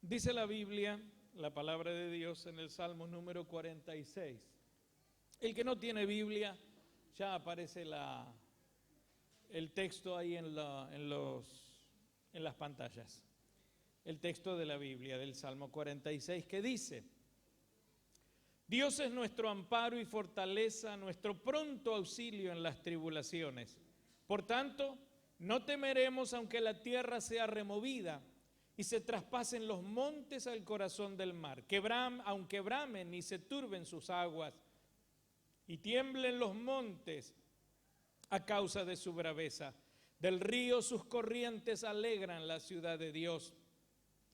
Dice la Biblia, la palabra de Dios en el Salmo número 46. El que no tiene Biblia, ya aparece el texto ahí en las pantallas. El texto de la Biblia del Salmo 46 que dice: Dios es nuestro amparo y fortaleza, nuestro pronto auxilio en las tribulaciones. Por tanto, no temeremos aunque la tierra sea removida y se traspasen los montes al corazón del mar, aunque bramen y se turben sus aguas y tiemblen los montes a causa de su braveza. Del río sus corrientes alegran la ciudad de Dios,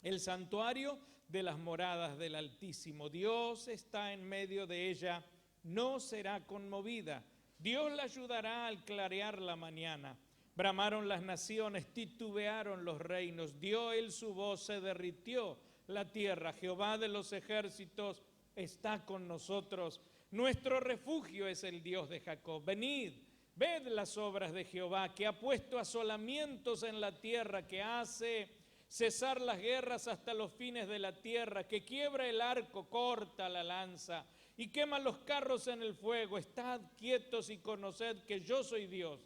el santuario de las moradas del Altísimo. Dios está en medio de ella, no será conmovida. Dios la ayudará al clarear la mañana. Bramaron las naciones, titubearon los reinos, dio él su voz, se derritió la tierra. Jehová de los ejércitos está con nosotros. Nuestro refugio es el Dios de Jacob. Venid, ved las obras de Jehová, que ha puesto asolamientos en la tierra, que hace cesar las guerras hasta los fines de la tierra, que quiebra el arco, corta la lanza y quema los carros en el fuego. Estad quietos y conoced que yo soy Dios.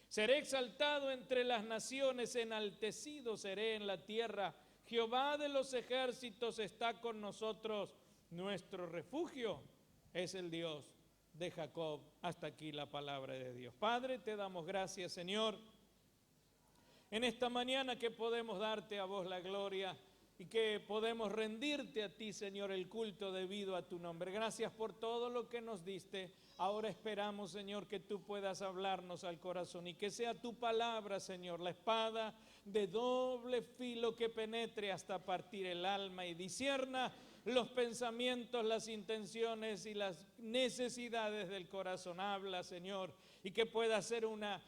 Seré exaltado entre las naciones, enaltecido seré en la tierra. Jehová de los ejércitos está con nosotros. Nuestro refugio es el Dios de Jacob. Hasta aquí la palabra de Dios. Padre, te damos gracias, Señor, en esta mañana que podemos darte a vos la gloria y que podemos rendirte a ti, Señor, el culto debido a tu nombre. Gracias por todo lo que nos diste. Ahora esperamos, Señor, que tú puedas hablarnos al corazón y que sea tu palabra, Señor, la espada de doble filo que penetre hasta partir el alma y discierna los pensamientos, las intenciones y las necesidades del corazón. Habla, Señor, y que pueda ser una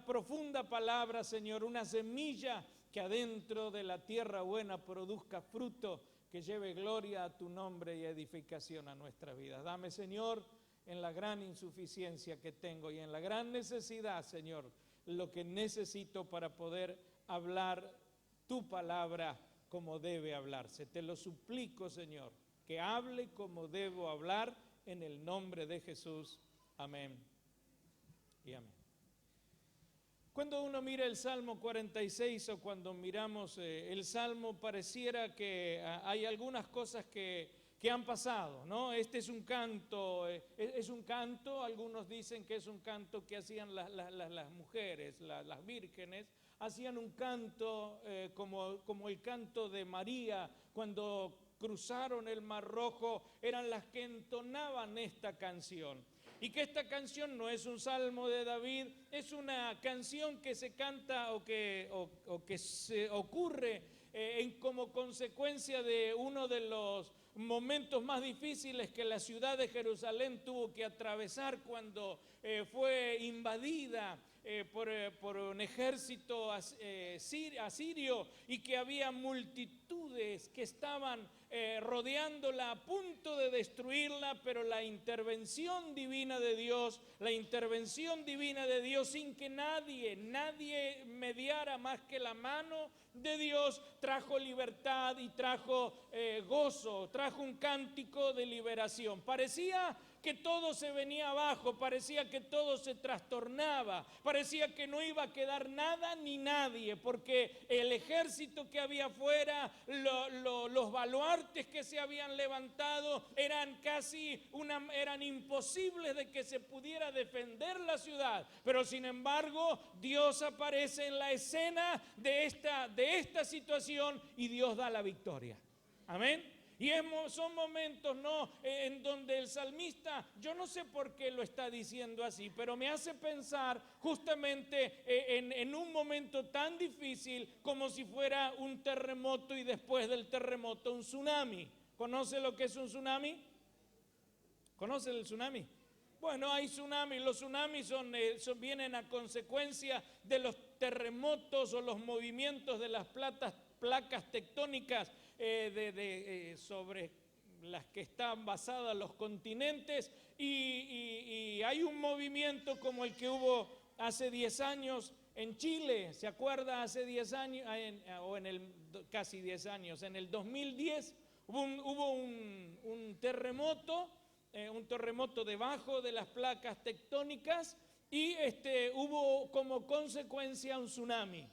profunda palabra, Señor, una semilla que adentro de la tierra buena produzca fruto que lleve gloria a tu nombre y edificación a nuestra vida. Dame, Señor, en la gran insuficiencia que tengo y en la gran necesidad, Señor, lo que necesito para poder hablar tu palabra como debe hablarse. Te lo suplico, Señor, que hable como debo hablar en el nombre de Jesús. Amén y amén. Cuando uno mira el Salmo 46 o cuando miramos el Salmo, pareciera que hay algunas cosas que han pasado, ¿no? Este es un canto, algunos dicen que es un canto que hacían las mujeres, las vírgenes, hacían un canto como el canto de María cuando cruzaron el Mar Rojo, eran las que entonaban esta canción. Y que esta canción no es un salmo de David, es una canción que se canta o que se ocurre como consecuencia de uno de los momentos más difíciles que la ciudad de Jerusalén tuvo que atravesar cuando fue invadida por un ejército asirio y que había multitudes que estaban rodeándola a punto de destruirla, pero la intervención divina de Dios sin que nadie mediara más que la mano de Dios, trajo libertad y trajo gozo, trajo un cántico de liberación. Parecía que todo se venía abajo, parecía que todo se trastornaba, parecía que no iba a quedar nada ni nadie, porque el ejército que había afuera, los baluartes que se habían levantado eran imposibles de que se pudiera defender la ciudad. Pero sin embargo, Dios aparece en la escena de esta situación y Dios da la victoria. Amén. Y son momentos en donde el salmista, yo no sé por qué lo está diciendo así, pero me hace pensar justamente en un momento tan difícil como si fuera un terremoto y después del terremoto un tsunami. ¿Conoce lo que es un tsunami? ¿Conoce el tsunami? Bueno, hay tsunamis. Los tsunamis vienen a consecuencia de los terremotos o los movimientos de las placas tectónicas las que están basadas en los continentes, y hay un movimiento como el que hubo hace 10 años en Chile. ¿Se acuerda? Hace 10 años, casi 10 años, en el 2010 hubo un terremoto debajo de las placas tectónicas, y hubo como consecuencia un tsunami.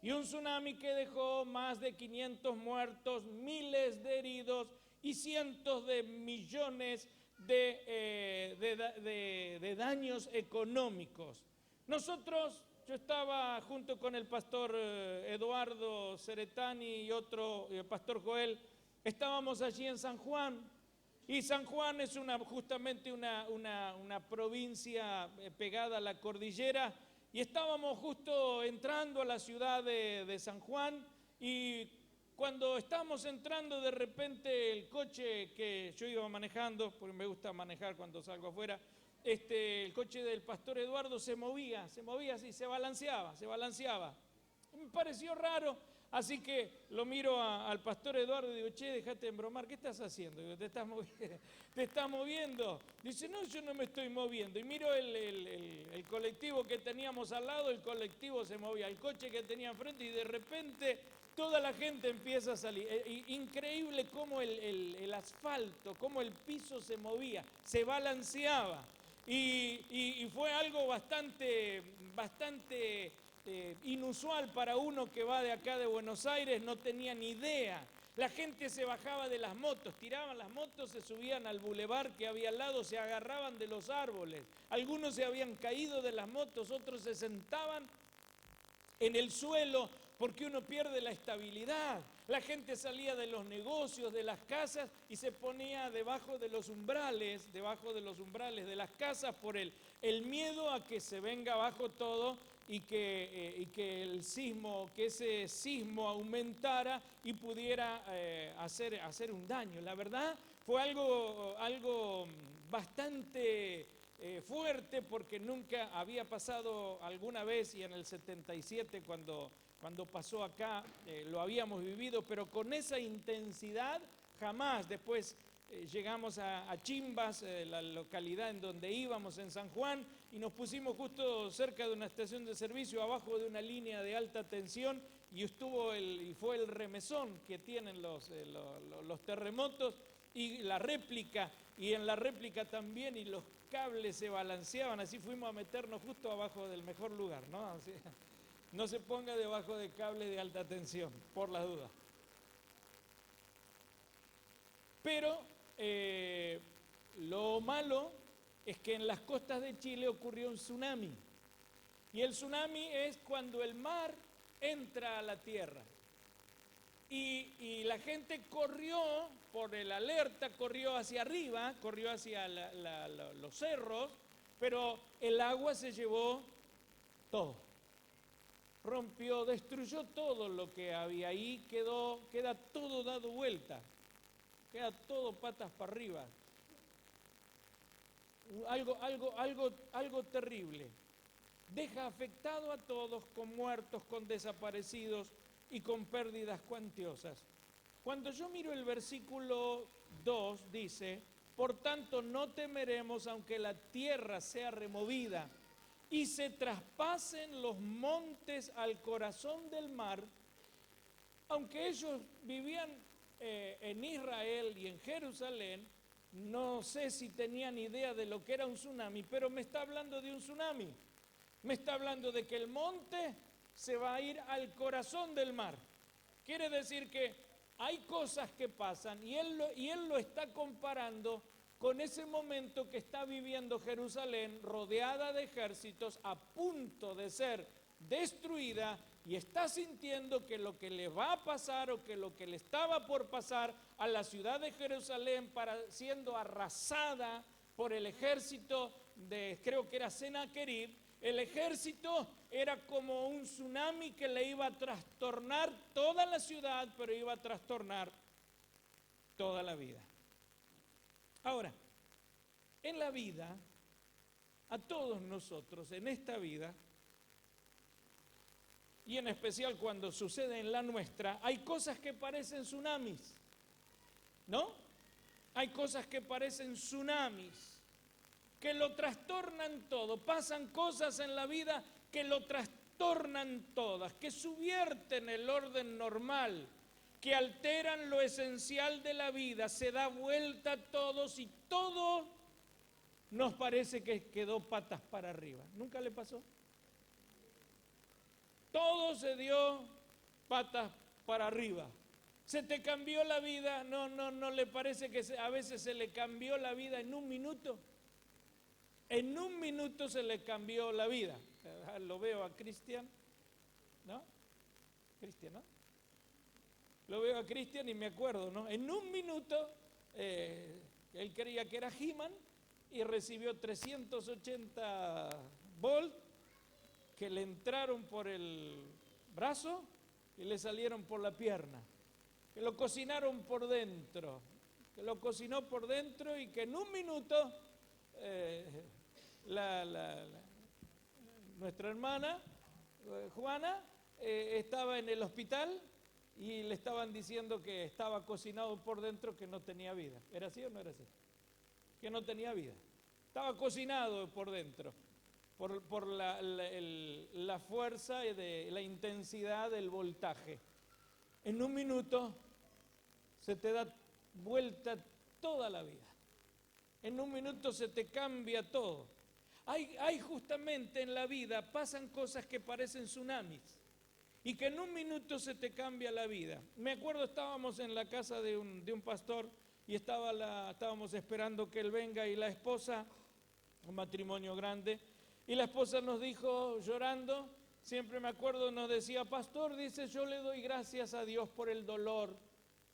Y un tsunami que dejó más de 500 muertos, miles de heridos y cientos de millones de daños económicos. Yo estaba junto con el pastor Eduardo Ceretani y el pastor Joel, estábamos allí en San Juan. Y San Juan es justamente una provincia pegada a la cordillera, y estábamos justo entrando a la ciudad de San Juan, y cuando estábamos entrando, de repente el coche que yo iba manejando, porque me gusta manejar cuando salgo afuera, el coche del pastor Eduardo se movía así, se balanceaba. Me pareció raro. Así que lo miro al pastor Eduardo y digo, che, déjate de embromar, ¿qué estás haciendo? Digo, te estás moviendo. Dice, no, yo no me estoy moviendo. Y miro el colectivo que teníamos al lado, el colectivo se movía, el coche que tenía enfrente, y de repente toda la gente empieza a salir. Increíble cómo el asfalto, cómo el piso se movía, se balanceaba. Y fue algo bastante inusual para uno que va de acá de Buenos Aires, no tenía ni idea. La gente se bajaba de las motos, tiraban las motos, se subían al bulevar que había al lado, se agarraban de los árboles. Algunos se habían caído de las motos, otros se sentaban en el suelo porque uno pierde la estabilidad. La gente salía de los negocios, de las casas, y se ponía debajo de los umbrales de las casas por el miedo a que se venga abajo todo, y que ese sismo aumentara y pudiera hacer un daño. La verdad fue algo bastante fuerte, porque nunca había pasado alguna vez, y en el 77 cuando pasó acá lo habíamos vivido, pero con esa intensidad jamás. Después llegamos a Chimbas, la localidad en donde íbamos en San Juan, y nos pusimos justo cerca de una estación de servicio, abajo de una línea de alta tensión, y fue el remesón que tienen los terremotos, y la réplica, y en la réplica también, y los cables se balanceaban. Así fuimos a meternos justo abajo del mejor lugar, ¿no? Así, no se ponga debajo de cables de alta tensión, por las dudas. Pero lo malo es que en las costas de Chile ocurrió un tsunami. Y el tsunami es cuando el mar entra a la tierra. Y la gente corrió por el alerta, corrió hacia arriba, corrió hacia los cerros, pero el agua se llevó todo. Rompió, destruyó todo lo que había ahí, queda todo dado vuelta, queda todo patas para arriba. Algo terrible. Deja afectado a todos, con muertos, con desaparecidos y con pérdidas cuantiosas. Cuando yo miro el versículo 2, dice, por tanto no temeremos aunque la tierra sea removida y se traspasen los montes al corazón del mar. Aunque ellos vivían en Israel y en Jerusalén, no sé si tenían idea de lo que era un tsunami, pero me está hablando de un tsunami. Me está hablando de que el monte se va a ir al corazón del mar. Quiere decir que hay cosas que pasan, y él lo está comparando con ese momento que está viviendo Jerusalén, rodeada de ejércitos, a punto de ser destruida, y está sintiendo que lo que le va a pasar, o que lo que le estaba por pasar a la ciudad de Jerusalén, siendo arrasada por el ejército creo que era Sennacherib. El ejército era como un tsunami que le iba a trastornar toda la ciudad, pero iba a trastornar toda la vida. Ahora, en la vida, a todos nosotros, en esta vida, y en especial cuando sucede en la nuestra, hay cosas que parecen tsunamis, ¿no? Hay cosas que parecen tsunamis, que lo trastornan todo. Pasan cosas en la vida que lo trastornan todas, que subvierten el orden normal, que alteran lo esencial de la vida. Se da vuelta a todos y todo nos parece que quedó patas para arriba. ¿Nunca le pasó? Todo se dio patas para arriba. ¿Se te cambió la vida? ¿No le parece que a veces se le cambió la vida en un minuto? En un minuto se le cambió la vida. Lo veo a Cristian, ¿no? Cristian, ¿no? Lo veo a Cristian y me acuerdo, ¿no? En un minuto, él creía que era He-Man y recibió 380 volts que le entraron por el brazo y le salieron por la pierna. Que lo cocinaron por dentro, que lo cocinó por dentro y que en un minuto nuestra hermana Juana estaba en el hospital y le estaban diciendo que estaba cocinado por dentro, que no tenía vida. ¿Era así o no era así? Que no tenía vida. Estaba cocinado por dentro, por la fuerza y la intensidad del voltaje. En un minuto se te da vuelta toda la vida. En un minuto se te cambia todo. Hay justamente en la vida, pasan cosas que parecen tsunamis y que en un minuto se te cambia la vida. Me acuerdo, estábamos en la casa de un pastor y estábamos esperando que él venga y la esposa, un matrimonio grande, y la esposa nos dijo llorando, siempre me acuerdo, nos decía: pastor, dice, yo le doy gracias a Dios por el dolor,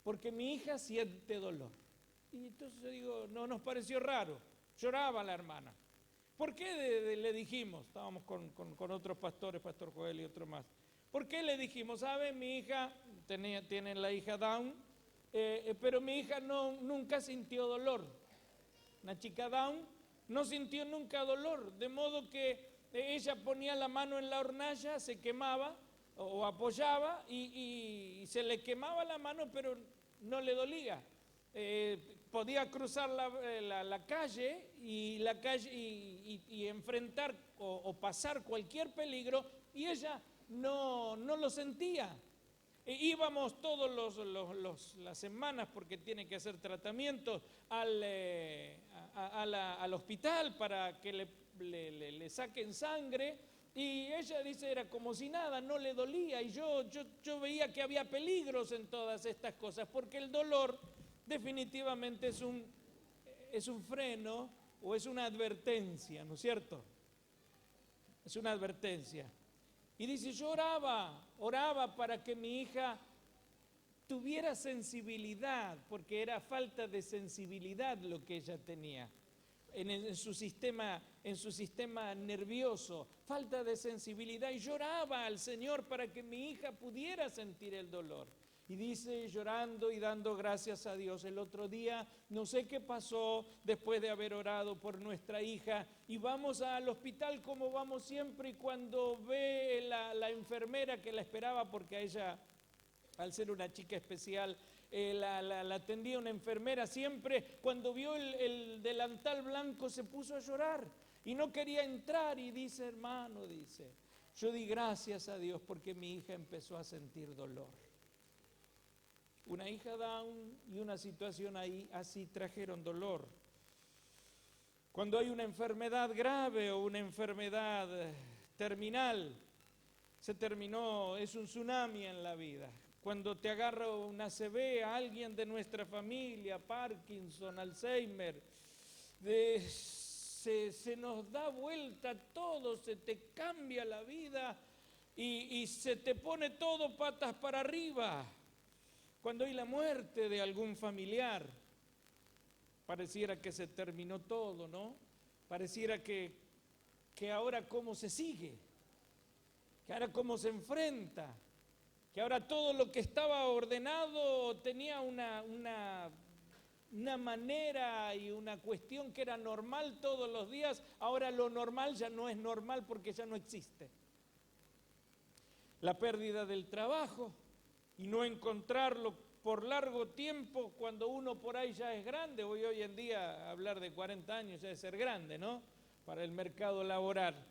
porque mi hija siente dolor. Y entonces digo, no nos pareció raro, lloraba la hermana. ¿Por qué le dijimos? Estábamos con otros pastores, Pastor Joel y otro más. ¿Por qué le dijimos? ¿Sabe? Mi hija, tiene la hija Down, pero mi hija nunca sintió dolor. Una chica Down no sintió nunca dolor, de modo que ella ponía la mano en la hornalla, se quemaba o apoyaba y se le quemaba la mano, pero no le dolía. Podía cruzar la calle y enfrentar o pasar cualquier peligro y ella no lo sentía. Íbamos todas las semanas, porque tiene que hacer tratamientos, al hospital para que le saquen sangre, y ella dice, era como si nada, no le dolía, y yo veía que había peligros en todas estas cosas, porque el dolor definitivamente es un freno o es una advertencia, ¿no es cierto? Es una advertencia. Y dice, yo oraba para que mi hija tuviera sensibilidad, porque era falta de sensibilidad lo que ella tenía en su sistema nervioso, falta de sensibilidad, y lloraba al Señor para que mi hija pudiera sentir el dolor. Y dice, llorando y dando gracias a Dios, el otro día, no sé qué pasó, después de haber orado por nuestra hija, y vamos al hospital como vamos siempre, y cuando ve la enfermera que la esperaba, porque a ella, al ser una chica especial, la atendía una enfermera, siempre cuando vio el delantal blanco se puso a llorar y no quería entrar, y dice, hermano, dice, yo di gracias a Dios porque mi hija empezó a sentir dolor. Una hija Down y una situación ahí así trajeron dolor. Cuando hay una enfermedad grave o una enfermedad terminal, es un tsunami en la vida. Cuando te agarra una ACV, a alguien de nuestra familia, Parkinson, Alzheimer, se nos da vuelta todo, se te cambia la vida y se te pone todo patas para arriba. Cuando hay la muerte de algún familiar, pareciera que se terminó todo, ¿no? Pareciera que ahora cómo se sigue, que ahora cómo se enfrenta, que ahora todo lo que estaba ordenado tenía una manera y una cuestión que era normal todos los días, ahora lo normal ya no es normal porque ya no existe. La pérdida del trabajo y no encontrarlo por largo tiempo cuando uno por ahí ya es grande. Hoy en día hablar de 40 años ya es ser grande, ¿no? Para el mercado laboral.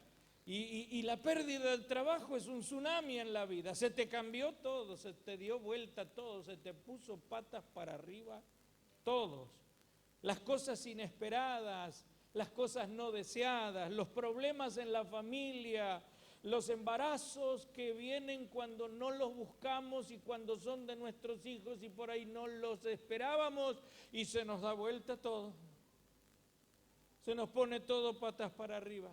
Y la pérdida del trabajo es un tsunami en la vida. Se te cambió todo, se te dio vuelta todo, se te puso patas para arriba todos. Las cosas inesperadas, las cosas no deseadas, los problemas en la familia, los embarazos que vienen cuando no los buscamos y cuando son de nuestros hijos y por ahí no los esperábamos y se nos da vuelta todo. Se nos pone todo patas para arriba.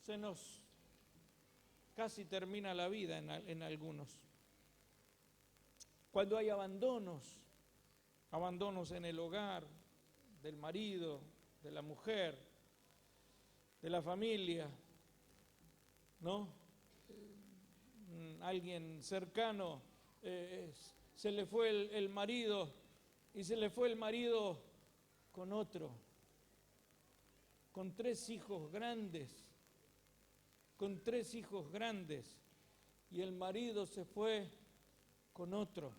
Se nos casi termina la vida en algunos. Cuando hay abandonos en el hogar, del marido, de la mujer, de la familia, ¿no? Alguien cercano, se le fue el marido y se le fue el marido con otro, con 3 hijos grandes, y el marido se fue con otro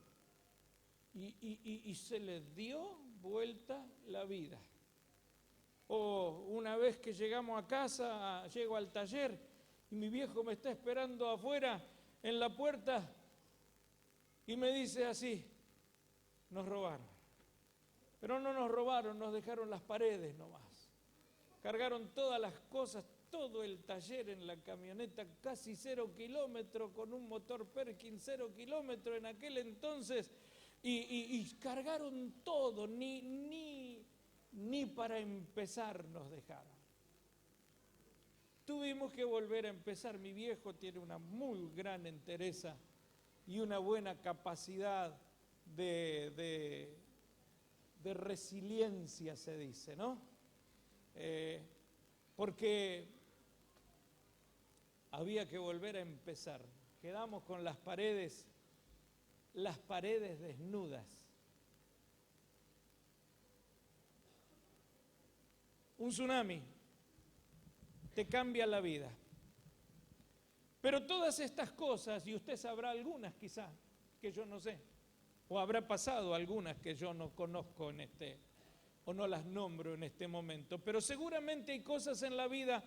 y se le dio vuelta la vida. O una vez que llegamos a casa, llego al taller y mi viejo me está esperando afuera en la puerta y me dice así: nos robaron. Pero no nos robaron, nos dejaron las paredes nomás. Cargaron todas las cosas, todo el taller en la camioneta, casi 0 kilómetros, con un motor Perkins 0 kilómetros en aquel entonces, y cargaron todo, ni para empezar nos dejaron. Tuvimos que volver a empezar. Mi viejo tiene una muy gran entereza y una buena capacidad de resiliencia, se dice, ¿no? Porque había que volver a empezar. Quedamos con las paredes desnudas. Un tsunami te cambia la vida. Pero todas estas cosas, y usted sabrá algunas quizá, que yo no sé, o habrá pasado algunas que yo no conozco o no las nombro en este momento, pero seguramente hay cosas en la vida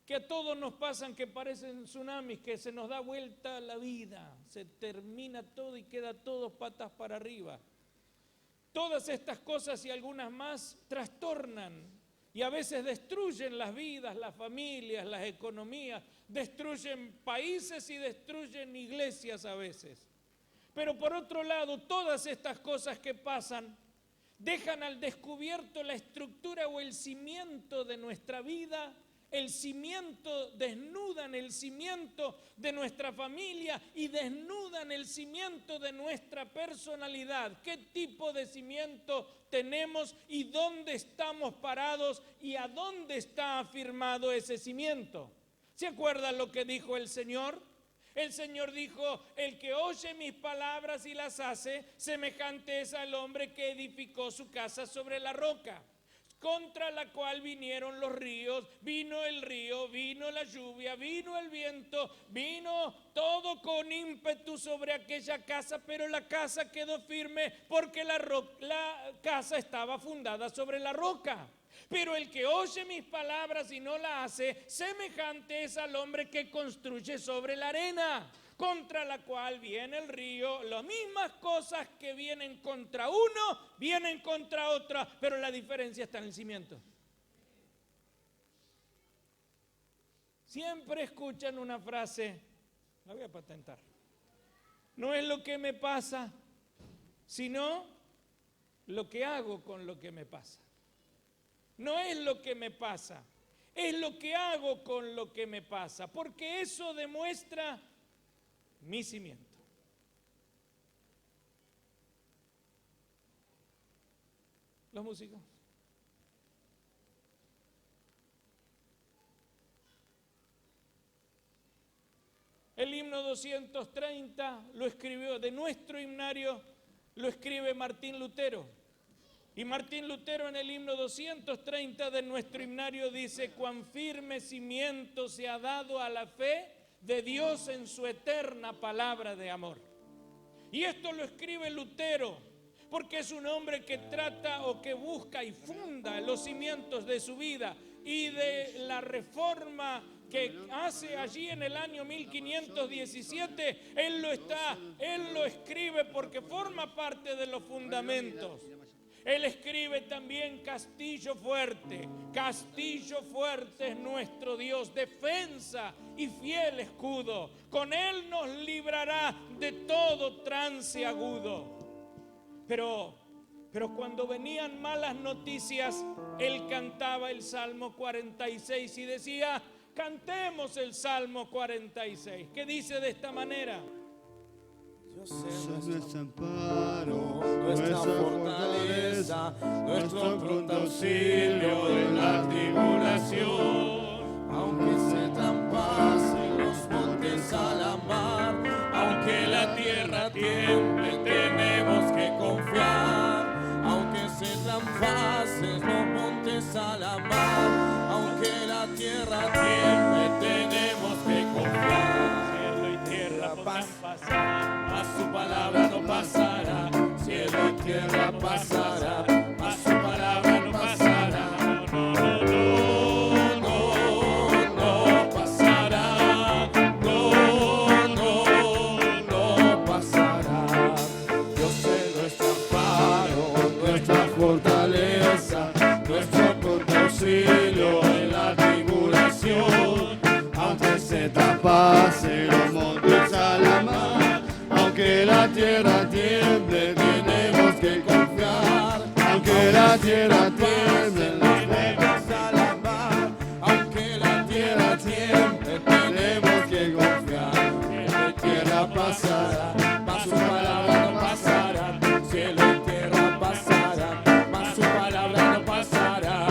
que a todos nos pasan que parecen tsunamis, que se nos da vuelta la vida, se termina todo y queda todo patas para arriba. Todas estas cosas y algunas más trastornan y a veces destruyen las vidas, las familias, las economías, destruyen países y destruyen iglesias a veces. Pero por otro lado, todas estas cosas que pasan dejan al descubierto la estructura o el cimiento de nuestra vida, desnudan el cimiento de nuestra familia y desnudan el cimiento de nuestra personalidad. ¿Qué tipo de cimiento tenemos y dónde estamos parados y a dónde está afirmado ese cimiento? ¿Se acuerdan lo que dijo el Señor? El Señor dijo: el que oye mis palabras y las hace, semejante es al hombre que edificó su casa sobre la roca, contra la cual vinieron los ríos, vino el río, vino la lluvia, vino el viento, vino todo con ímpetu sobre aquella casa, pero la casa quedó firme porque la casa estaba fundada sobre la roca. Pero el que oye mis palabras y no la hace, semejante es al hombre que construye sobre la arena, contra la cual viene el río. Las mismas cosas que vienen contra uno, vienen contra otra, pero la diferencia está en el cimiento. Siempre escuchan una frase, la voy a patentar: no es lo que me pasa, sino lo que hago con lo que me pasa. No es lo que me pasa, es lo que hago con lo que me pasa, porque eso demuestra mi cimiento. Los músicos. El himno 230 lo escribió, de nuestro himnario lo escribe Martín Lutero. Y Martín Lutero en el himno 230 de nuestro himnario dice: cuán firme cimiento se ha dado a la fe de Dios en su eterna palabra de amor. Y esto lo escribe Lutero, porque es un hombre que trata o que busca y funda los cimientos de su vida y de la reforma que hace allí en el año 1517. Él lo escribe porque forma parte de los fundamentos. Él escribe también: castillo fuerte es nuestro Dios, defensa y fiel escudo. Con Él nos librará de todo trance agudo. Pero cuando venían malas noticias, Él cantaba el Salmo 46 y decía: cantemos el Salmo 46, que dice de esta manera: Dios es nuestro amparo, nuestra fortaleza, nuestro pronto auxilio en la tribulación. Aunque se trampasen los montes a la mar, aunque la tierra tiemble, tenemos que confiar. Aunque se trampasen los montes a la mar, aunque la tierra tiemble, tenemos que confiar. cielo y tierra podrán pasar, Su palabra no pasará, cielo y tierra pasará, a su palabra no pasará, no pasará, no pasará. Dios es nuestro amparo, nuestra fortaleza, nuestro pronto auxilio en la tribulación. Aunque se traspasen los montes a la mar, aunque la tierra tiemble, tenemos que confiar. Aunque la tierra tiemble, tenemos a la mar. Aunque la tierra tiemble, tenemos que confiar. La tierra pasará, mas su palabra no pasará. Cielo y tierra pasará, mas su palabra no pasará.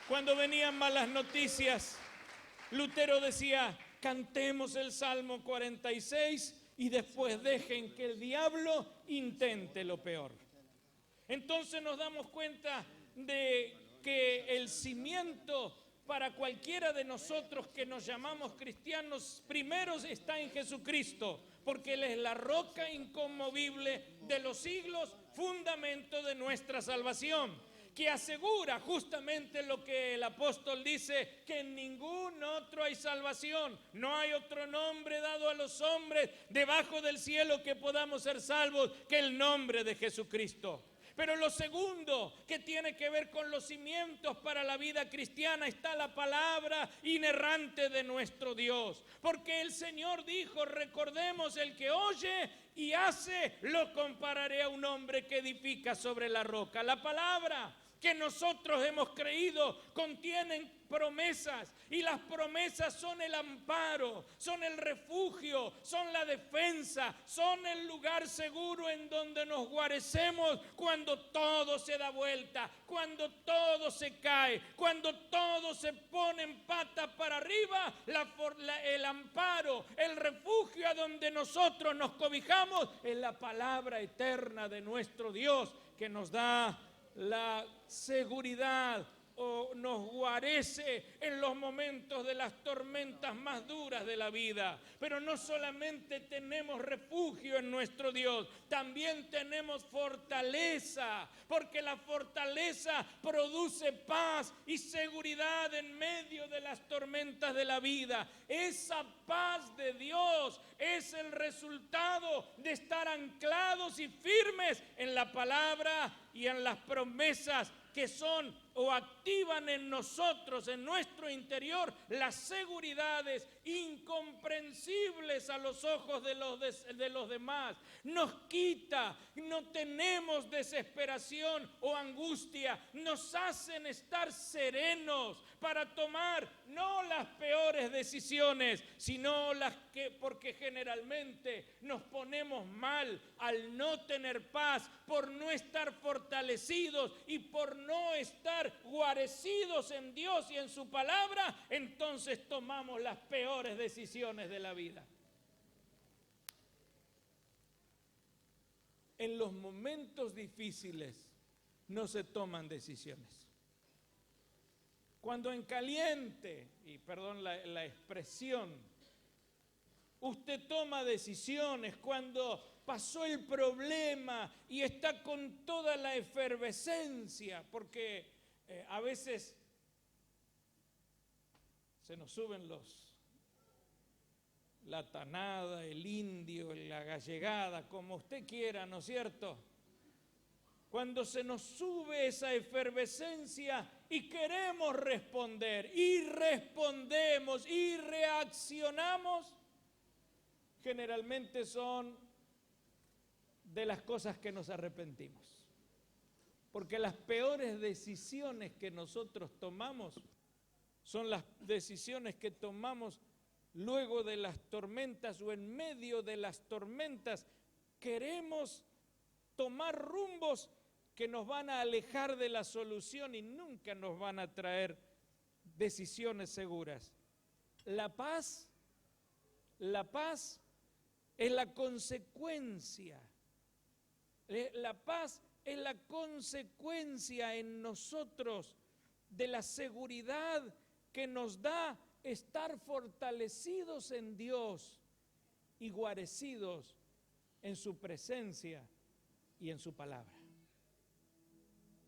Cuando venían malas noticias, Lutero decía: cantemos el Salmo 46 y después dejen que el diablo intente lo peor. Entonces nos damos cuenta de que el cimiento para cualquiera de nosotros que nos llamamos cristianos primero está en Jesucristo, porque Él es la roca inconmovible de los siglos, fundamento de nuestra salvación, que asegura justamente lo que el apóstol dice, que en ningún otro hay salvación, no hay otro nombre dado a los hombres debajo del cielo que podamos ser salvos que el nombre de Jesucristo. Pero lo segundo que tiene que ver con los cimientos para la vida cristiana está la palabra inerrante de nuestro Dios. Porque el Señor dijo: recordemos, el que oye y hace, lo compararé a un hombre que edifica sobre la roca. La palabra que nosotros hemos creído contienen promesas, y las promesas son el amparo, son el refugio, son la defensa, son el lugar seguro en donde nos guarecemos cuando todo se da vuelta, cuando todo se cae, cuando todo se pone en patas para arriba. El amparo, el refugio a donde nosotros nos cobijamos es la palabra eterna de nuestro Dios, que nos da la seguridad o nos guarece en los momentos de las tormentas más duras de la vida. Pero no solamente tenemos refugio en nuestro Dios, también tenemos fortaleza, porque la fortaleza produce paz y seguridad en medio de las tormentas de la vida. Esa paz de Dios es el resultado de estar anclados y firmes en la palabra y en las promesas que son o activan en nosotros, en nuestro interior, las seguridades incomprensibles a los ojos de los demás. Nos quita, no tenemos desesperación o angustia, nos hacen estar serenos para tomar no las peores decisiones, sino las que, porque generalmente nos ponemos mal al no tener paz, por no estar fortalecidos y por no estar guarecidos en Dios y en su palabra, entonces tomamos las peores decisiones de la vida. En los momentos difíciles no se toman decisiones. Cuando en caliente, y perdón la expresión, usted toma decisiones, cuando pasó el problema y está con toda la efervescencia, porque a veces se nos suben la tanada, el indio, la gallegada, como usted quiera, ¿no es cierto? Cuando se nos sube esa efervescencia y queremos responder, y respondemos, y reaccionamos, generalmente son de las cosas que nos arrepentimos. Porque las peores decisiones que nosotros tomamos son las decisiones que tomamos luego de las tormentas o en medio de las tormentas. Queremos tomar rumbos que nos van a alejar de la solución y nunca nos van a traer decisiones seguras. La paz es la consecuencia. La paz es la consecuencia en nosotros de la seguridad que nos da estar fortalecidos en Dios y guarecidos en su presencia y en su palabra.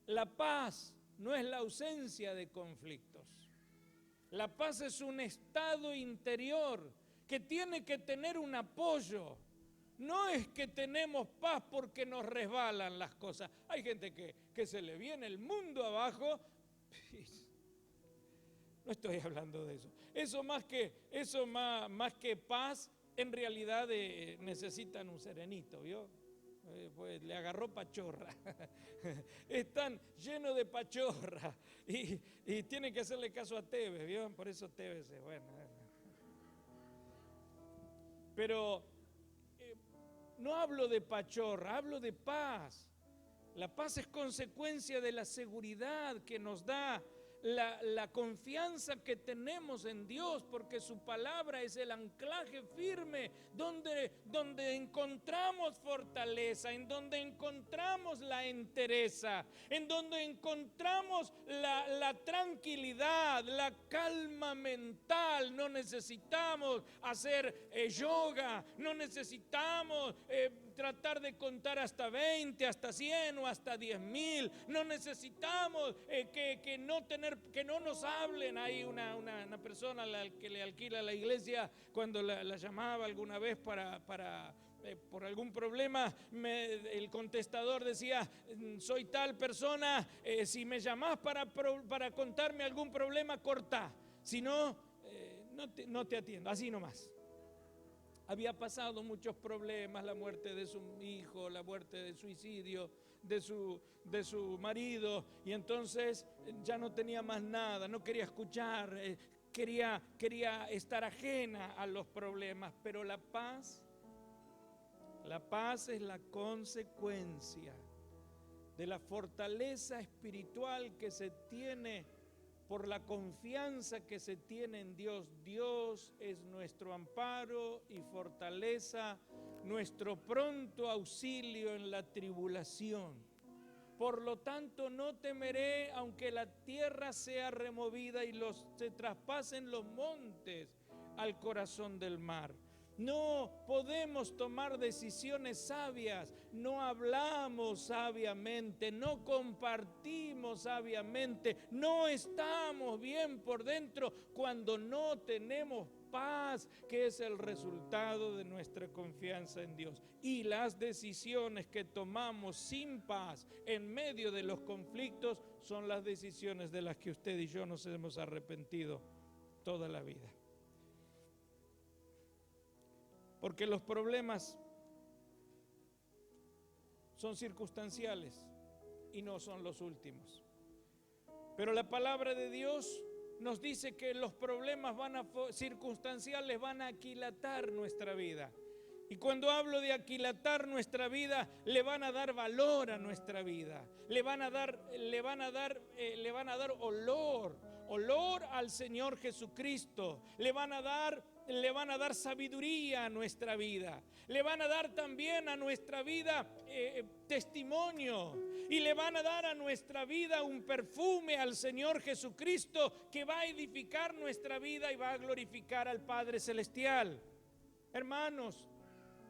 La paz no es la ausencia de conflictos. La paz es un estado interior que tiene que tener un apoyo. No es que tenemos paz porque nos resbalan las cosas. Hay gente que se le viene el mundo abajo. No estoy hablando de eso. Eso más que paz, en realidad necesitan un serenito, ¿vio? Pues le agarró pachorra. Están llenos de pachorra y tienen que hacerle caso a Tevez, ¿vio? Por eso Tevez es bueno. Pero no hablo de pachorra, hablo de paz. La paz es consecuencia de la seguridad que nos da la confianza que tenemos en Dios, porque su palabra es el anclaje firme donde encontramos fortaleza, en donde encontramos la entereza, en donde encontramos la tranquilidad, la calma mental. No necesitamos hacer yoga, no necesitamos tratar de contar hasta 20, hasta 100 o hasta 10,000. No necesitamos que no nos hablen. Hay una persona a la que le alquila la iglesia, cuando la llamaba alguna vez por algún problema, el contestador decía: soy tal persona, si me llamás para contarme algún problema, cortá, si no, no te atiendo, así nomás. Había pasado muchos problemas, la muerte de su hijo, la muerte de suicidio de su marido, y entonces ya no tenía más nada, no quería escuchar, quería estar ajena a los problemas. Pero la paz es la consecuencia de la fortaleza espiritual que se tiene por la confianza que se tiene en Dios. Dios es nuestro amparo y fortaleza, nuestro pronto auxilio en la tribulación. Por lo tanto, no temeré, aunque la tierra sea removida y se traspasen los montes al corazón del mar. No podemos tomar decisiones sabias, no hablamos sabiamente, no compartimos sabiamente, no estamos bien por dentro cuando no tenemos paz, que es el resultado de nuestra confianza en Dios. Y las decisiones que tomamos sin paz en medio de los conflictos son las decisiones de las que usted y yo nos hemos arrepentido toda la vida. Porque los problemas son circunstanciales y no son los últimos. Pero la palabra de Dios nos dice que los problemas circunstanciales van a aquilatar nuestra vida. Y cuando hablo de aquilatar nuestra vida, le van a dar valor a nuestra vida. Le van a dar olor al Señor Jesucristo. Le van a dar sabiduría a nuestra vida. Le van a dar también a nuestra vida testimonio. Y le van a dar a nuestra vida un perfume al Señor Jesucristo que va a edificar nuestra vida y va a glorificar al Padre Celestial. Hermanos,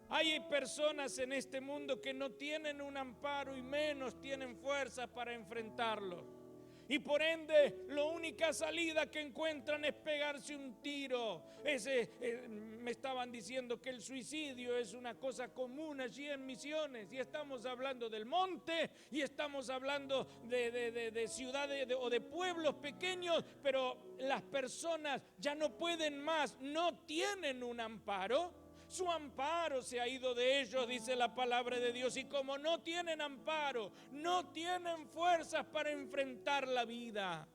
hay personas en este mundo que no tienen un amparo y menos tienen fuerza para enfrentarlo. Y por ende, la única salida que encuentran es pegarse un tiro. Me estaban diciendo que el suicidio es una cosa común allí en Misiones. Y estamos hablando del monte, y estamos hablando de ciudades o de pueblos pequeños. Pero las personas ya no pueden más, no tienen un amparo. Su amparo se ha ido de ellos, dice la palabra de Dios. Y como no tienen amparo, no tienen fuerzas para enfrentar la vida.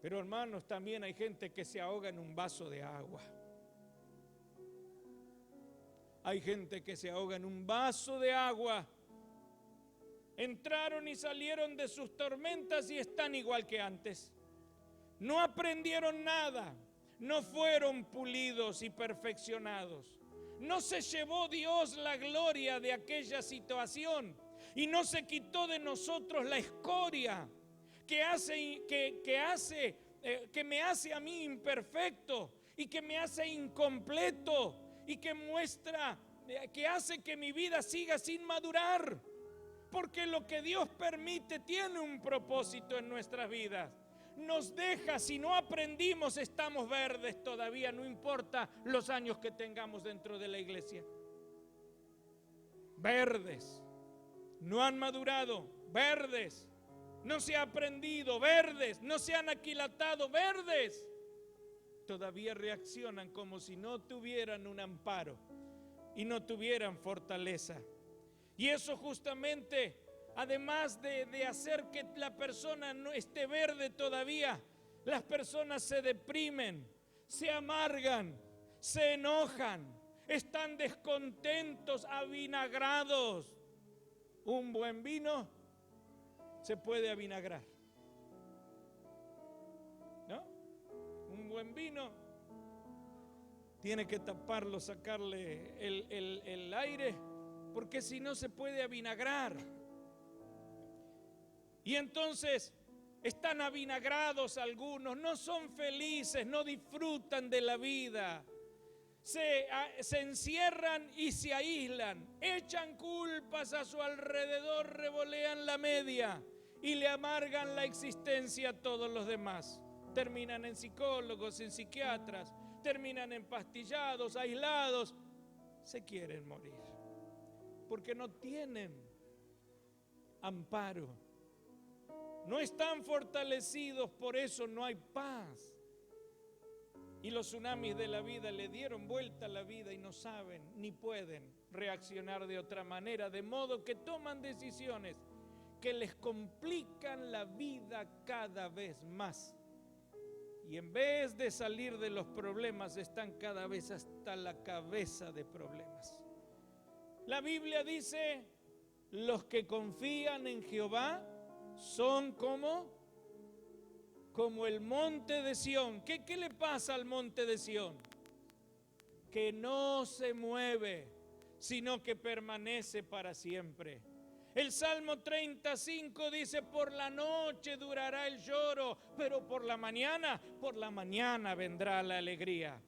Pero hermanos, también hay gente que se ahoga en un vaso de agua. Hay gente que se ahoga en un vaso de agua. Entraron y salieron de sus tormentas y están igual que antes. No aprendieron nada. No fueron pulidos y perfeccionados. No se llevó Dios la gloria de aquella situación y no se quitó de nosotros la escoria que me hace a mí imperfecto y que me hace incompleto y que hace que mi vida siga sin madurar. Porque lo que Dios permite tiene un propósito en nuestras vidas. Nos deja, si no aprendimos, estamos verdes todavía, no importa los años que tengamos dentro de la iglesia. Verdes, no han madurado, verdes, no se ha aprendido, verdes, no se han aquilatado, verdes. Todavía reaccionan como si no tuvieran un amparo y no tuvieran fortaleza. Y eso justamente, además de hacer que la persona no esté verde todavía, las personas se deprimen, se amargan, se enojan, están descontentos, avinagrados. Un buen vino se puede avinagrar, ¿no? Un buen vino tiene que taparlo, sacarle el aire, porque si no se puede avinagrar. Y entonces están avinagrados algunos, no son felices, no disfrutan de la vida. Se encierran y se aíslan, echan culpas a su alrededor, revolean la media y le amargan la existencia a todos los demás. Terminan en psicólogos, en psiquiatras, terminan empastillados, aislados, se quieren morir porque no tienen amparo. No están fortalecidos, por eso no hay paz. Y los tsunamis de la vida le dieron vuelta a la vida y no saben ni pueden reaccionar de otra manera, de modo que toman decisiones que les complican la vida cada vez más. Y en vez de salir de los problemas, están cada vez hasta la cabeza de problemas. La Biblia dice, los que confían en Jehová son como el monte de Sión. ¿Qué le pasa al monte de Sión? Que no se mueve, sino que permanece para siempre. El Salmo 35 dice, por la noche durará el lloro, pero por la mañana vendrá la alegría.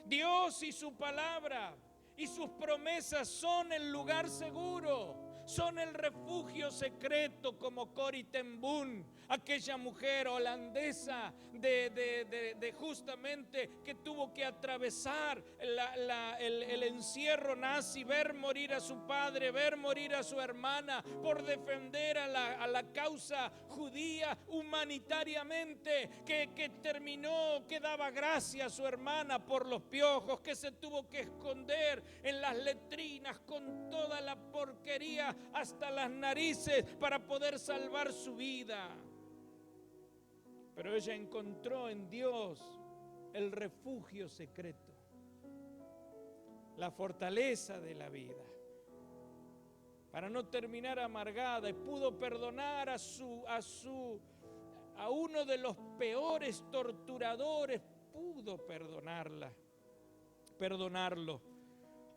Dios y su palabra y sus promesas son el lugar seguro, son el refugio secreto, como Corrie ten Boom, aquella mujer holandesa de justamente que tuvo que atravesar el encierro nazi, ver morir a su padre, ver morir a su hermana por defender a la causa judía humanitariamente, que terminó, que daba gracias a su hermana por los piojos, que se tuvo que esconder en las letrinas con toda la porquería hasta las narices para poder salvar su vida. Pero ella encontró en Dios el refugio secreto, la fortaleza de la vida, para no terminar amargada, y pudo perdonar a uno de los peores torturadores, pudo perdonarlo,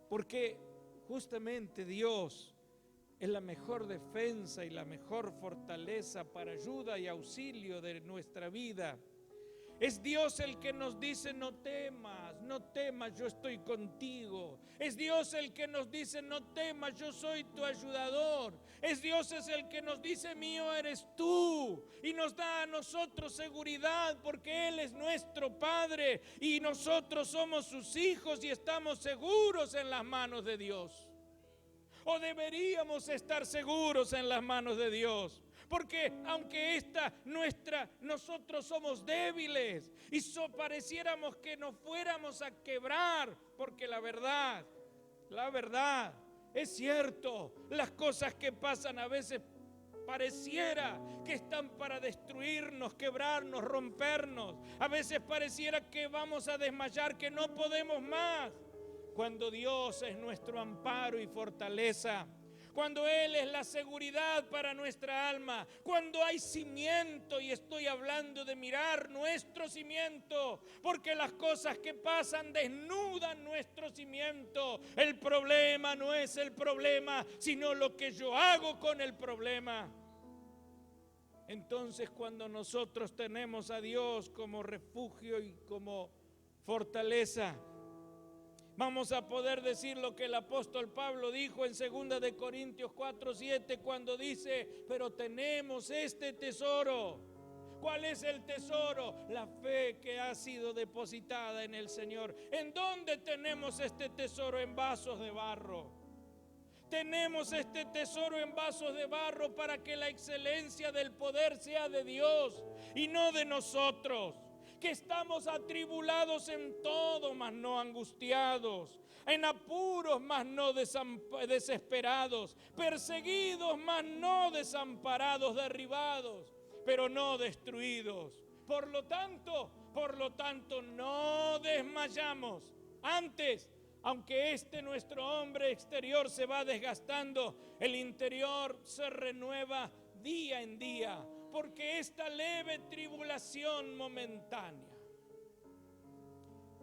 porque justamente Dios es la mejor defensa y la mejor fortaleza para ayuda y auxilio de nuestra vida. Es Dios el que nos dice: no temas, no temas, yo estoy contigo. Es Dios el que nos dice: no temas, yo soy tu ayudador. Es Dios el que nos dice: mío eres tú. Y nos da a nosotros seguridad porque Él es nuestro Padre y nosotros somos sus hijos y estamos seguros en las manos de Dios. O deberíamos estar seguros en las manos de Dios. Porque aunque nosotros somos débiles y pareciéramos que nos fuéramos a quebrar, porque la verdad, es cierto, las cosas que pasan a veces pareciera que están para destruirnos, quebrarnos, rompernos. A veces pareciera que vamos a desmayar, que no podemos más. Cuando Dios es nuestro amparo y fortaleza, cuando Él es la seguridad para nuestra alma, cuando hay cimiento, y estoy hablando de mirar nuestro cimiento, porque las cosas que pasan desnudan nuestro cimiento. El problema no es el problema, sino lo que yo hago con el problema. Entonces, cuando nosotros tenemos a Dios como refugio y como fortaleza, vamos a poder decir lo que el apóstol Pablo dijo en 2 de Corintios 4:7, cuando dice: pero tenemos este tesoro. ¿Cuál es el tesoro? La fe que ha sido depositada en el Señor. ¿En dónde tenemos este tesoro? En vasos de barro. Tenemos este tesoro en vasos de barro para que la excelencia del poder sea de Dios y no de nosotros. Que estamos atribulados en todo, mas no angustiados, en apuros, mas no desesperados, perseguidos, mas no desamparados, derribados, pero no destruidos. Por lo tanto, no desmayamos. Antes, aunque nuestro hombre exterior se va desgastando, el interior se renueva día en día, porque esta leve tribulación momentánea.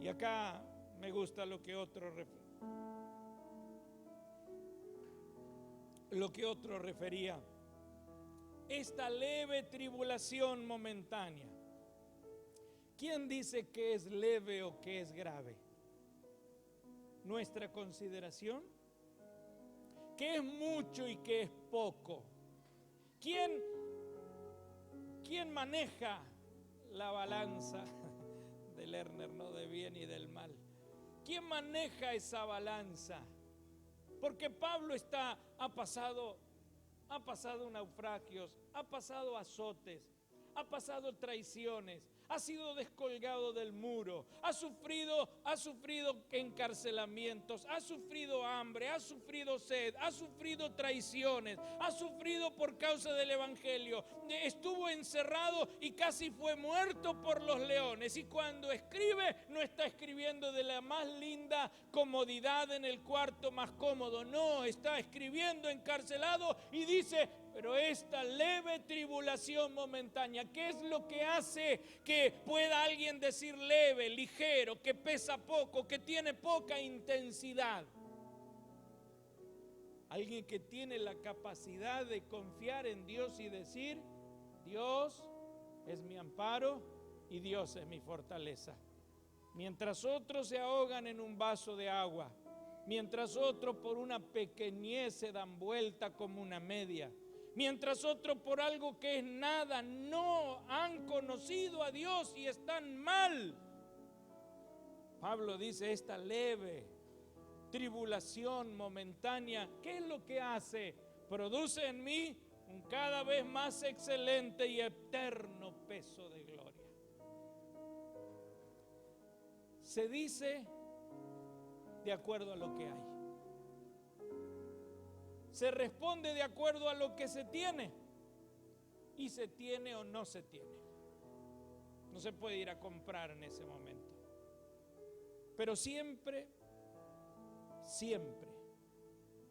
Y acá me gusta lo que otro refería. Esta leve tribulación momentánea. ¿Quién dice que es leve o que es grave? ¿Nuestra consideración? ¿Qué es mucho y qué es poco? ¿Quién maneja la balanza de Lerner, no de bien y del mal? ¿Quién maneja esa balanza? Porque Pablo ha pasado naufragios, ha pasado azotes, ha pasado traiciones, ha sido descolgado del muro, ha sufrido encarcelamientos, ha sufrido hambre, ha sufrido sed, ha sufrido traiciones, ha sufrido por causa del evangelio, estuvo encerrado y casi fue muerto por los leones. Y cuando escribe, no está escribiendo de la más linda comodidad en el cuarto más cómodo, no, está escribiendo encarcelado y dice: pero esta leve tribulación momentánea, ¿qué es lo que hace que pueda alguien decir leve, ligero, que pesa poco, que tiene poca intensidad? Alguien que tiene la capacidad de confiar en Dios y decir: Dios es mi amparo y Dios es mi fortaleza. Mientras otros se ahogan en un vaso de agua, mientras otros por una pequeñez se dan vuelta como una media, mientras otros por algo que es nada no han conocido a Dios y están mal. Pablo dice, esta leve tribulación momentánea, ¿qué es lo que hace? Produce en mí un cada vez más excelente y eterno peso de gloria. Se dice de acuerdo a lo que hay. Se responde de acuerdo a lo que se tiene. Y se tiene o no se tiene. No se puede ir a comprar en ese momento. Pero siempre,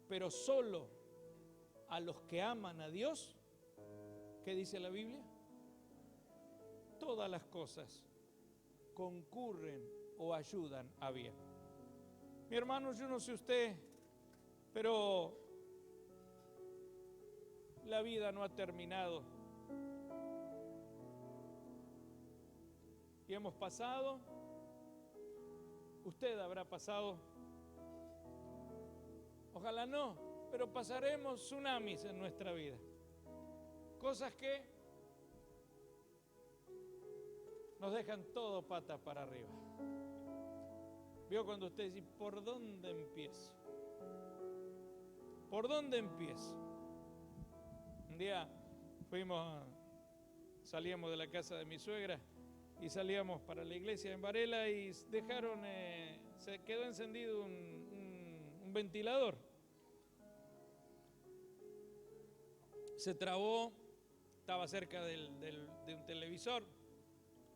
pero solo a los que aman a Dios, ¿qué dice la Biblia? Todas las cosas concurren o ayudan a bien. Mi hermano, yo no sé usted, pero la vida no ha terminado. Y hemos pasado, usted habrá pasado, ojalá no, pero pasaremos tsunamis en nuestra vida. Cosas que nos dejan todo patas para arriba. Vio cuando usted dice, ¿por dónde empiezo? ¿Por dónde empiezo? Un día salíamos de la casa de mi suegra y salíamos para la iglesia en Varela y se quedó encendido un ventilador. Se trabó, estaba cerca de un televisor,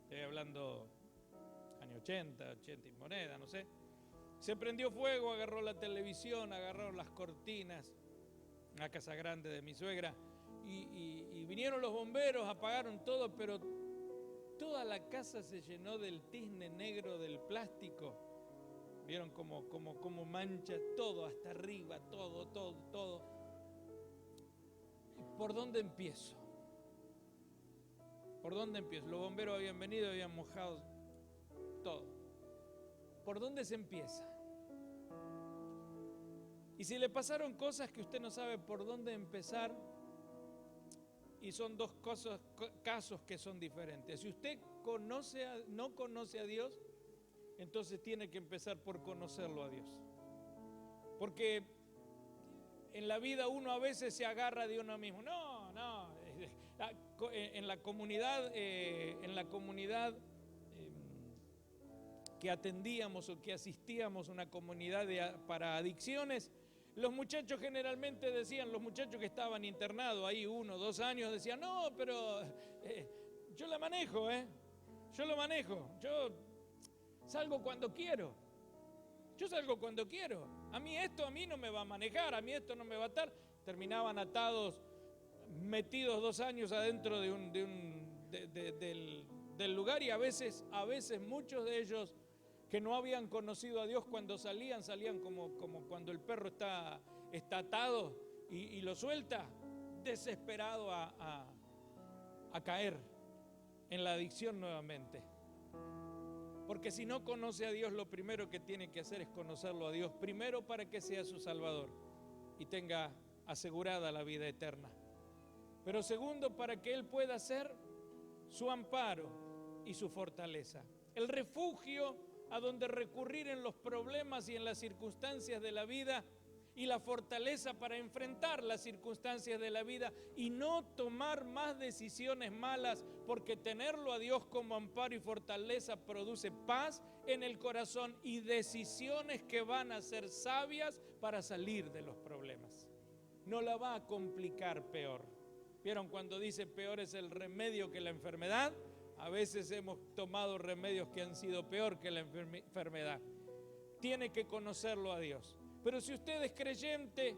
estoy hablando años 80 y moneda, no sé. Se prendió fuego, agarró la televisión, agarró las cortinas, una casa grande de mi suegra, y vinieron los bomberos, apagaron todo, pero toda la casa se llenó del tizne negro del plástico. Vieron como mancha todo hasta arriba, todo. ¿Por dónde empiezo? ¿Por dónde empiezo? Los bomberos habían venido, habían mojado todo. ¿Por dónde se empieza? Y si le pasaron cosas que usted no sabe por dónde empezar, y son dos casos que son diferentes. Si usted no conoce a Dios, entonces tiene que empezar por conocerlo a Dios. Porque en la vida uno a veces se agarra de uno mismo. No. En la comunidad que atendíamos o que asistíamos a una comunidad para adicciones, los muchachos generalmente decían, los muchachos que estaban internados ahí 1 o 2 años, decían, no, pero yo la manejo, yo lo manejo, yo salgo cuando quiero, a mí no me va a manejar, a mí esto no me va a atar. Terminaban atados, metidos 2 años adentro del lugar, y a veces muchos de ellos que no habían conocido a Dios, cuando salían como cuando el perro está atado y lo suelta, desesperado a caer en la adicción nuevamente. Porque si no conoce a Dios, lo primero que tiene que hacer es conocerlo a Dios, primero para que sea su Salvador y tenga asegurada la vida eterna. Pero segundo, para que Él pueda ser su amparo y su fortaleza, el refugio a donde recurrir en los problemas y en las circunstancias de la vida, y la fortaleza para enfrentar las circunstancias de la vida y no tomar más decisiones malas, porque tenerlo a Dios como amparo y fortaleza produce paz en el corazón y decisiones que van a ser sabias para salir de los problemas. No la va a complicar peor. ¿Vieron cuando dice peor es el remedio que la enfermedad? A veces hemos tomado remedios que han sido peor que la enfermedad. Tiene que conocerlo a Dios. Pero si usted es creyente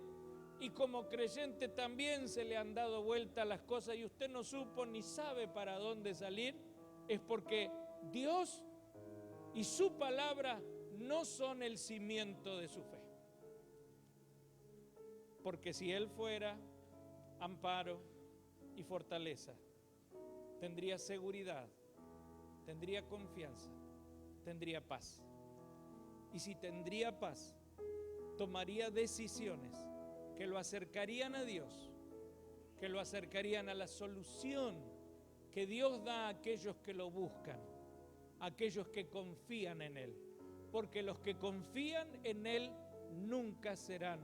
y como creyente también se le han dado vuelta las cosas y usted no supo ni sabe para dónde salir, es porque Dios y su palabra no son el cimiento de su fe. Porque si Él fuera amparo y fortaleza, tendría seguridad, tendría confianza, tendría paz. Y si tendría paz, tomaría decisiones que lo acercarían a Dios, que lo acercarían a la solución que Dios da a aquellos que lo buscan, a aquellos que confían en Él. Porque los que confían en Él nunca serán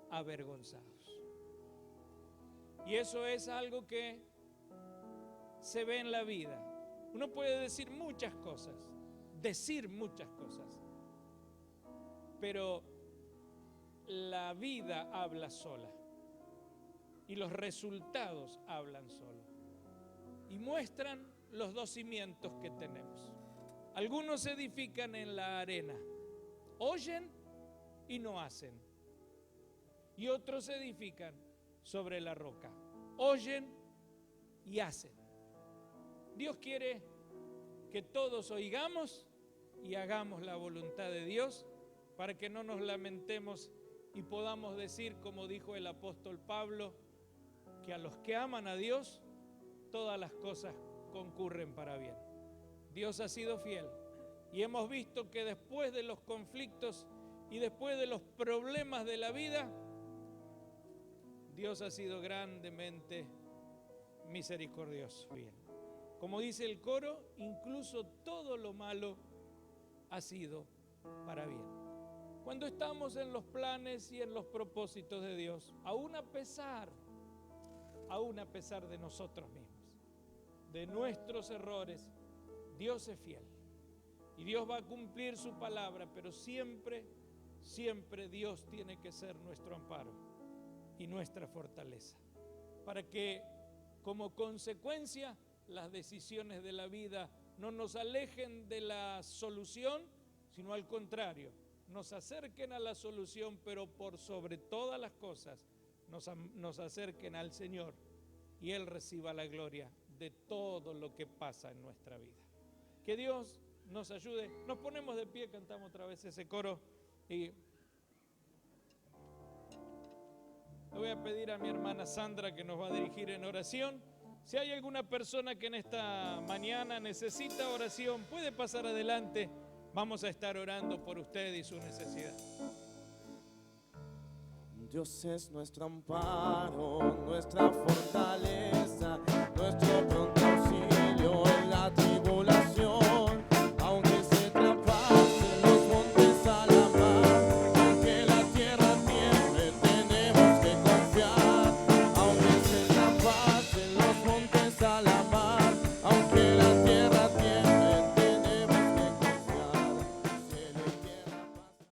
avergonzados. Y eso es algo que se ve en la vida. Uno puede decir muchas cosas, pero la vida habla sola y los resultados hablan solos y muestran los dos cimientos que tenemos. Algunos se edifican en la arena, oyen y no hacen, y otros se edifican sobre la roca, oyen y hacen. Dios quiere que todos oigamos y hagamos la voluntad de Dios para que no nos lamentemos y podamos decir, como dijo el apóstol Pablo, que a los que aman a Dios, todas las cosas concurren para bien. Dios ha sido fiel y hemos visto que después de los conflictos y después de los problemas de la vida, Dios ha sido grandemente misericordioso. Bien. Como dice el coro, incluso todo lo malo ha sido para bien. Cuando estamos en los planes y en los propósitos de Dios, aún a pesar de nosotros mismos, de nuestros errores, Dios es fiel. Y Dios va a cumplir su palabra, pero siempre Dios tiene que ser nuestro amparo y nuestra fortaleza. Para que como consecuencia las decisiones de la vida no nos alejen de la solución, sino al contrario, nos acerquen a la solución, pero por sobre todas las cosas nos acerquen al Señor y Él reciba la gloria de todo lo que pasa en nuestra vida. Que Dios nos ayude. Nos ponemos de pie, cantamos otra vez ese coro y le voy a pedir a mi hermana Sandra que nos va a dirigir en oración. Si hay alguna persona que en esta mañana necesita oración, puede pasar adelante. Vamos a estar orando por usted y su necesidad. Dios es nuestro amparo, nuestra fortaleza, nuestro pronto